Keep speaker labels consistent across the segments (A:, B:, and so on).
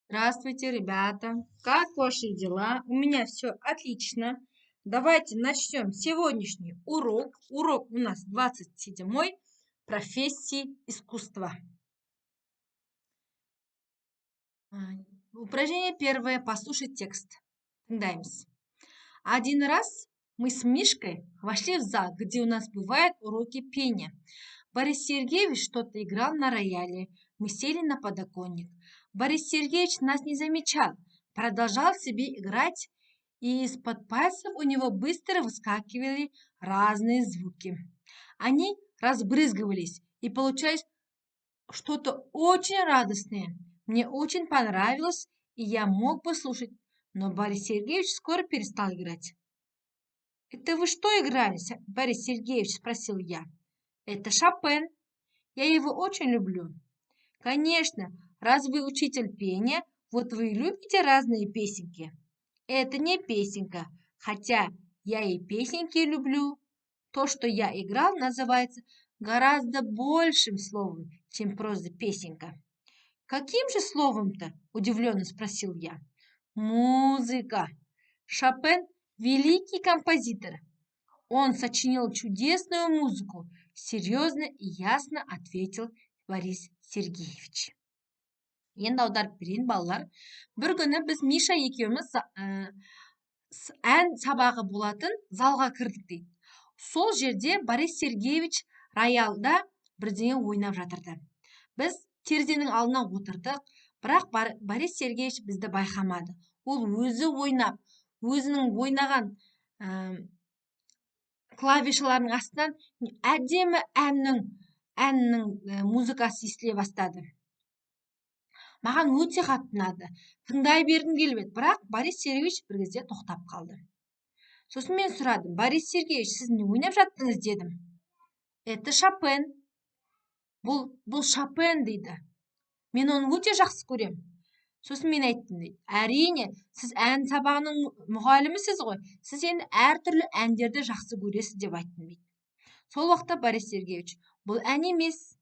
A: Здравствуйте, ребята! Как ваши дела? У меня все отлично. Давайте начнем сегодняшний урок. Урок у нас 27-й. Профессии искусства. Упражнение первое. Послушать текст. Тыңдаймыз. Один раз мы с Мишкой вошли в зал, где у нас бывают уроки пения. Борис Сергеевич что-то играл на рояле. Мы сели на подоконник. Борис Сергеевич нас не замечал, продолжал себе играть, и из-под пальцев у него быстро выскакивали разные звуки. Они разбрызгивались, и получалось что-то очень радостное. Мне очень понравилось, и я мог бы слушать, но Борис Сергеевич скоро перестал играть. «Это вы что играли, Борис Сергеевич?» – спросил я. «Это Шопен. Я его очень люблю». «Конечно, раз вы учитель пения, вот вы и любите разные песенки». «Это не песенка, хотя я и песенки люблю. То, что я играл, называется гораздо большим словом, чем просто песенка». «Каким же словом-то?» – удивленно спросил я. «Музыка. Шопен – великий композитор. Он сочинил чудесную музыку», – серьезно и ясно ответил Борис Сергеевич. Енді аударып берейін, балалар. Бір күні біз Миша екеуміз ән сабағы болатын залға кірдік дейді. Сол жерде Борис Сергеевич роялда бірдеңе ойнап жатырды. Біз терезенің алдына отырдық, бірақ Борис Сергеевич бізді байқамады. Ол өзі ойнап, өзінің ойнаған клавишалардың астынан әдемі әннің музыкасы естіле бастады. Маған өте қатты ұнады. Тыңдай бергім келіп еді, бірақ Борис Сергеевич бір кезде тоқтап қалды. Сосын мен сұрадым: «Борис Сергеевич, сіз не ойнап жаттыңыз?» дедім. «Это Шопен. Бұл Шопен» дейді. «Мен оны өте жақсы көрем». Сосын мен айттым дейді: «Әрине, сіз ән сабағының мұғалімісіз ғой. Сіз енді әртүрлі әндерді жақсы көресіз» деп айттым дейді. Сол уақытта Борис Сергеевич: «Бұл ән емес.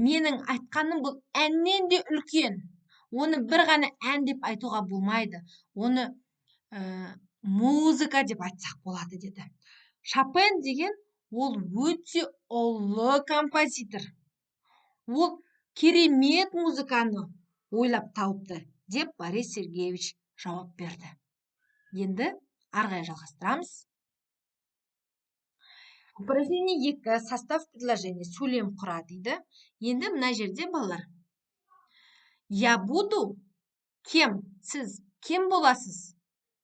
A: Менің айтқаным бұл әннен де үлкен. Оны бір ғана ән деп айтуға болмайды. Оны музыка деп айтсақ болады» деді. Шопен деген ол өте ұлы композитор. Ол керемет музыканы ойлап тауыпты деп Борис Сергеевич жауап берді. Енді арғай жалғастырамыз. Упражнение 2. Состав предложения. Сөйлем құра дейді. Енді мына жерде балалар. Я буду кем? Сіз кем боласыз?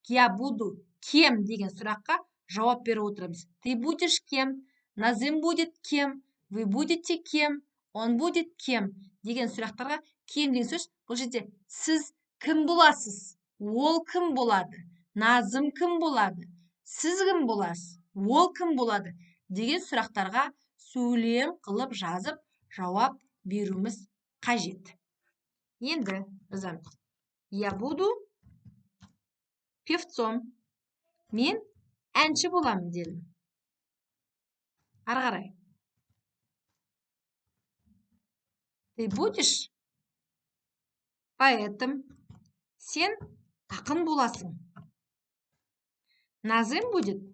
A: Я буду кем деген сұраққа жауап беріп отырамыз. Ты будешь кем? Назым будет кем? Вы будете кем? Он будет кем? Деген сұрақтарға кем деген сөз. Бұл жерде сіз кім боласыз? Ол кім болады? Назым кім болады? Сіз кім боласыз? Ол кім болады? Деген сұрақтарға сөйлем қылып жазып жауап беруіміз қажет. Енді жазамыз. Я буду певцом. Мен әнші боламын дедім. Ары қарай. Ты будешь поэтом. Сен ақын боласың. Назым будет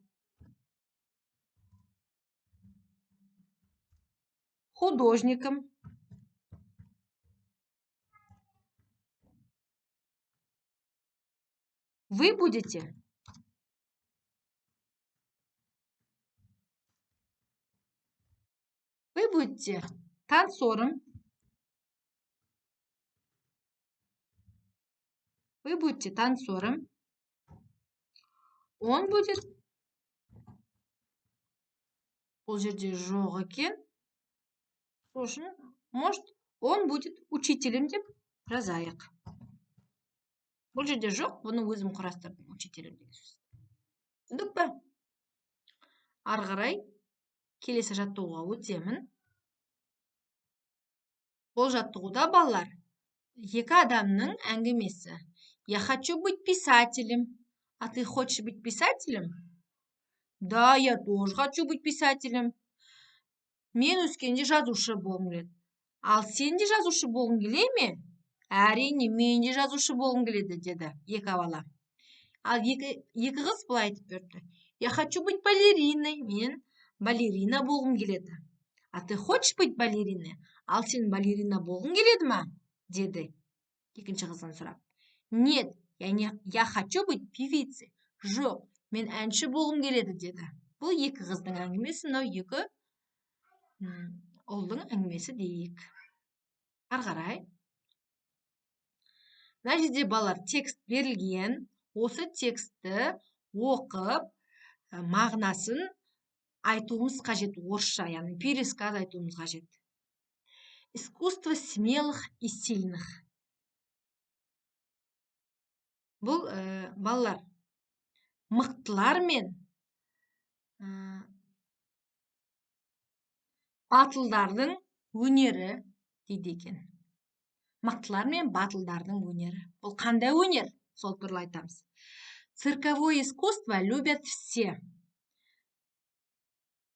A: художником. Вы будете танцором. Вы будете танцором. Он будет... Бұл жерде жоқ екен. Может, он будет учителем деп жазайық. Бұл жерде жоқ, бұны өзім құрастырдым, учителем деген сөз. Түсіндік пе? Ары қарай келесі жаттығуға өтемін. Бұл жаттығуда, балалар, екі адамның әңгімесі. Я хочу быть писателем. А ты хочешь быть писателем? Да, я тоже хочу быть писателем. Мен өскенде жазушы болғым келеді. Ал сен де жазушы болғың келе ме? Әрине, мен де жазушы болғым келеді, деді екі бала. Ал екі қыз былай айтып берді. Я хочу быть балериной. Мен балерина болғым келеді. А ты хочешь быть балериной? Ал сен балерина болғың келеді ма? Деді екінші қыздан сұрап. Нет, я хочу быть певицей. Жоқ, мен әнші болғым келеді, деді. Бұл екі қыздың әңгімесі, мынау екі ұлдың әңгімесі дейік. Ары қарай. Мына жерде балалар текст берілген. Осы текстті оқып, мағынасын айтуымыз қажет орысша, яғни пересказ айтуымыз қажет. Искусство смелых и сильных. Бұл балалар мықтылар мен батылдардың өнері дейді екен. Мықтылар мен батылдардың өнері. Бұл қандай өнер? Сол туралы айтамыз. Цирковое искусство любят все.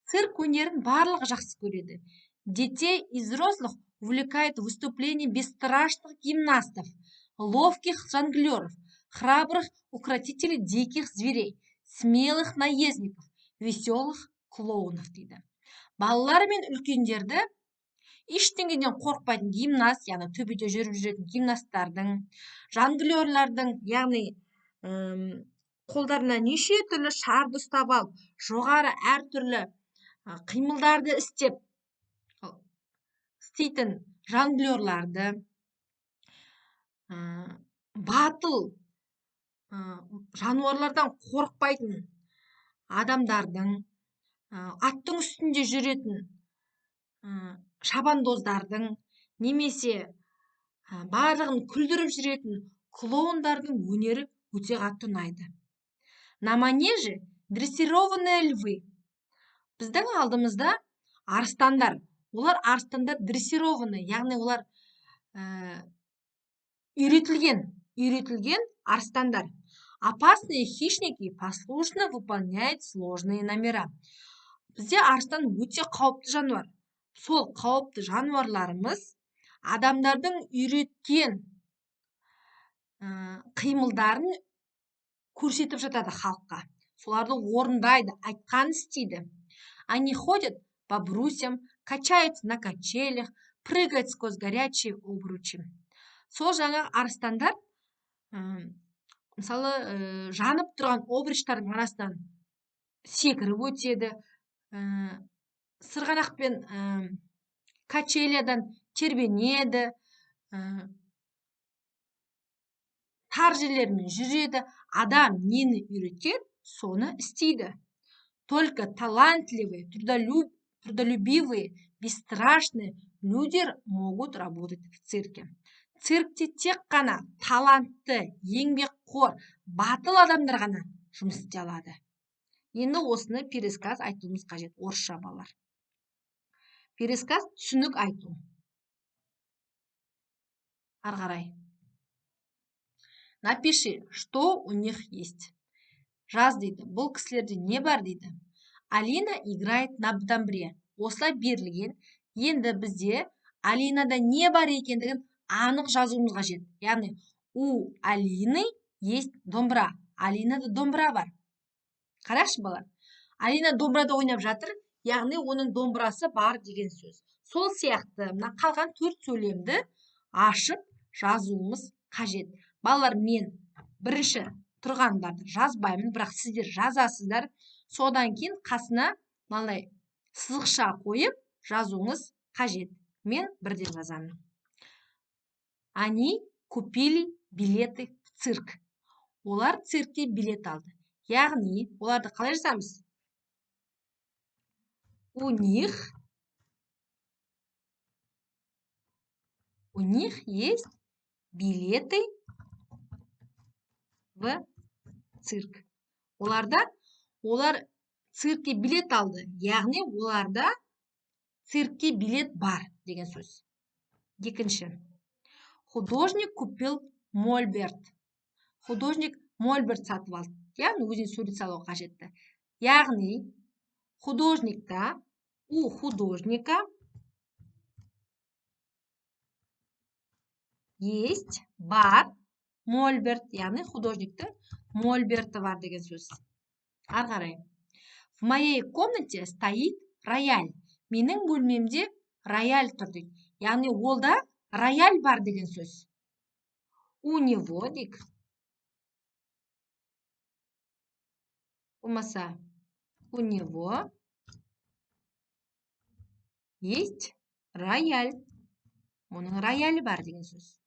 A: Цирк өнерін барлығы жақсы көреді. Детей и взрослых увлекает выступление бесстрашных гимнастов, ловких жонглеров, храбрых укротителей диких зверей, смелых наездников, веселых клоунов дейді. Балалар мен үлкендерді ештеңеден қорықпайтын гимнаст, яғни төбеде жүріп жүретін гимнасттардың, жонглерлардың, яғни қолдарына неше түрлі шарды ұстап алып, жоғары әртүрлі қимылдарды істейтін жонглерларды, батыл жануарлардан қорықпайтын адамдардың, аттың үстінде жүретін шабандоздардың, немесе барлығын күлдіріп жүретін клоундардың өнері өте қатты ұнайды. На манеже дрессированные львы. Біздің алдымызда арыстандар. Олар арыстандар дрессированные, яғни олар үйретілген арыстандар. Опасные хищники послушно выполняют сложные номера. Бізде арыстан өте қауіпті жануар. Сол қауіпті жануарларымыз адамдардың үйреткен қимылдарын көрсетіп жатады халыққа. Соларды орындайды, айтқан істейді. Они ходят по брусьям, качаются на качелях, прыгают сквозь горячие обручи. Сол жаңа арыстандар, мысалы, жанып тұрған обручтардың арасынан секіріп өтеді, сырғанақпен качелядан тербенеді, тар жерлермен жүреді. Адам нені үйреткен, соны істейді. Только талантливые, трудолюбивые, бесстрашные люди могут работать в цирке. Циркте тек қана талантты, еңбекқор, батыл адамдар ғана жұмыс істей алады. Енді осыны пересказ айтуымыз қажет, орысша балалар. Пересказ түсінік айту. Ары қарай. Напиши, что у них есть. Жаз дейді. Бұл кісілерде не бар дейді. Алина играет на домбре. Осылай берілген. Енді бізде Алинада не бар екендігін анық жазуымыз қажет. Яғни, у Алины есть домбра. Алинада домбра бар. Қарашы балар. Алина домбрада ойнап жатыр. Яғни, оның домбрасы бар деген сөз. Сол сияқты, мына қалған 4 сөйлемді ашып жазуымыз қажет. Балалар, мен бірінші тұрғандарды жазбаймын, бірақ сіздер жазасыздар. Содан кейін қасына мынандай сызықша қойып жазуыңыз қажет. Мен бірден жазамын. Они купили билеты в цирк. Олар циркке билет алды. Яғни, оларды қалай жазамыз? У них есть билеты в цирк. Олар циркке билет алды. Яғни, оларда циркке билет бар деген сөз. Екінші. Художник купил мольберт. Художник мольберт сатып алды. Яғни, өзіне сурет салу қажетті. Яғни, у художника есть бар, Мольберт, яғни художниктің Мольберті бар деген сөз. Ары қарай. В моей комнате стоит рояль. Менің бөлмемде рояль тұр дейді. Яғни олда рояль бар деген сөз. У него дейік. Болмаса, у него есть рояль. Оның роялі бар деген сөз.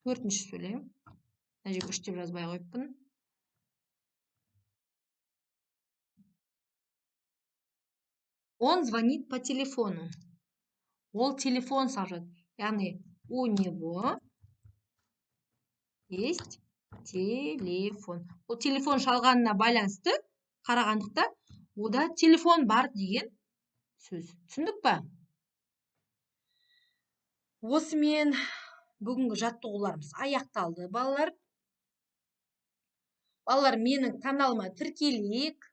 A: Төртінші сөйлем. Мына жерге үш деп жазбай қойыппын. Он звонит по телефону. Ол телефон салып. Яғни у него есть телефон. Ол телефон шалғанына байланысты қарағандықта ода телефон бар деген сөз. Түсіндік па? Осымен бүгінгі жаттығуларымыз аяқталды, балалар. Балалар, менің каналыма тіркелейік,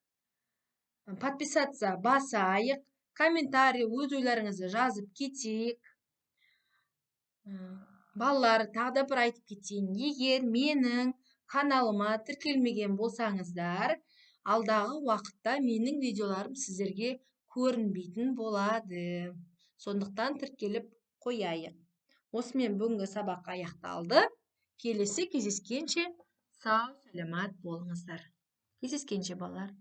A: подписаться басайық, комментарий өз ойларыңызды жазып кетейік. Балалар, тағы да бір айтып кетейін. Егер менің каналыма тіркелмеген болсаңыздар, алдағы уақытта менің видеоларым сіздерге көрінбейтін болады. Сондықтан тіркеліп қояйық. Осымен бүгінгі сабақ аяқталды. Келесі кездескенше сау, саламат болыңыздар. Кездескенше, балалар.